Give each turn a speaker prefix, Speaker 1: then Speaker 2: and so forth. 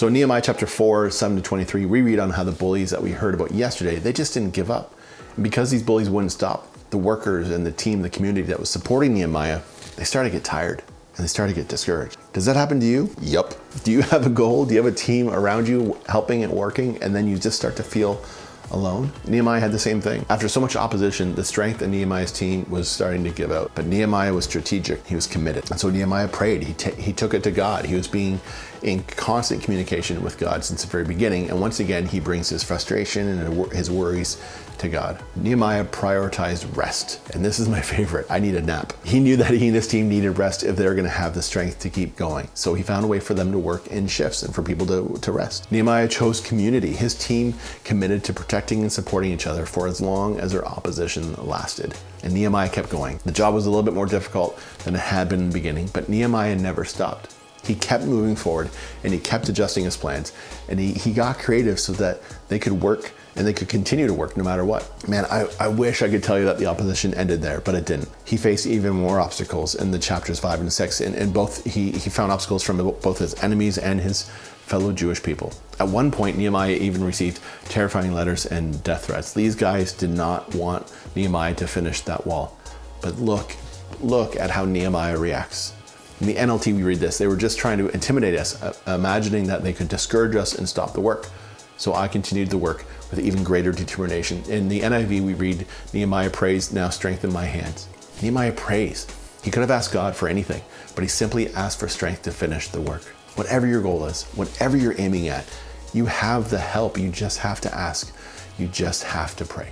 Speaker 1: So in Nehemiah chapter 4, 7-23, we read on how the bullies that we heard about yesterday, they just didn't give up. And because these bullies wouldn't stop, the workers and the team, the community that was supporting Nehemiah, they started to get tired and they started to get discouraged. Does that happen to you? Yup. Do you have a goal? Do you have a team around you helping and working, and then you just start to feel alone? Nehemiah had the same thing. After so much opposition, the strength in Nehemiah's team was starting to give out. But Nehemiah was strategic. He was committed. And so Nehemiah prayed. He took it to God. He was being in constant communication with God since the very beginning. And once again, he brings his frustration and his worries to God. Nehemiah prioritized rest. And this is my favorite. I need a nap. He knew that he and his team needed rest if they were going to have the strength to keep going. So he found a way for them to work in shifts and for people to rest. Nehemiah chose community. His team committed to protecting and supporting each other for as long as their opposition lasted. And Nehemiah kept going. The job was a little bit more difficult than it had been in the beginning, but Nehemiah never stopped. He kept moving forward and he kept adjusting his plans, and he got creative so that they could work and they could continue to work no matter what. Man, I wish I could tell you that the opposition ended there, but it didn't. He faced even more obstacles in the chapters 5 and 6, and both he found obstacles from both his enemies and his fellow Jewish people. At one point, Nehemiah even received terrifying letters and death threats. These guys did not want Nehemiah to finish that wall. But look at how Nehemiah reacts. In the NLT, we read this: they were just trying to intimidate us, imagining that they could discourage us and stop the work. So I continued the work with even greater determination. In the NIV, we read, Nehemiah prays, now strengthen my hands. Nehemiah prays. He could have asked God for anything, but he simply asked for strength to finish the work. Whatever your goal is, whatever you're aiming at, you have the help. You just have to ask. You just have to pray.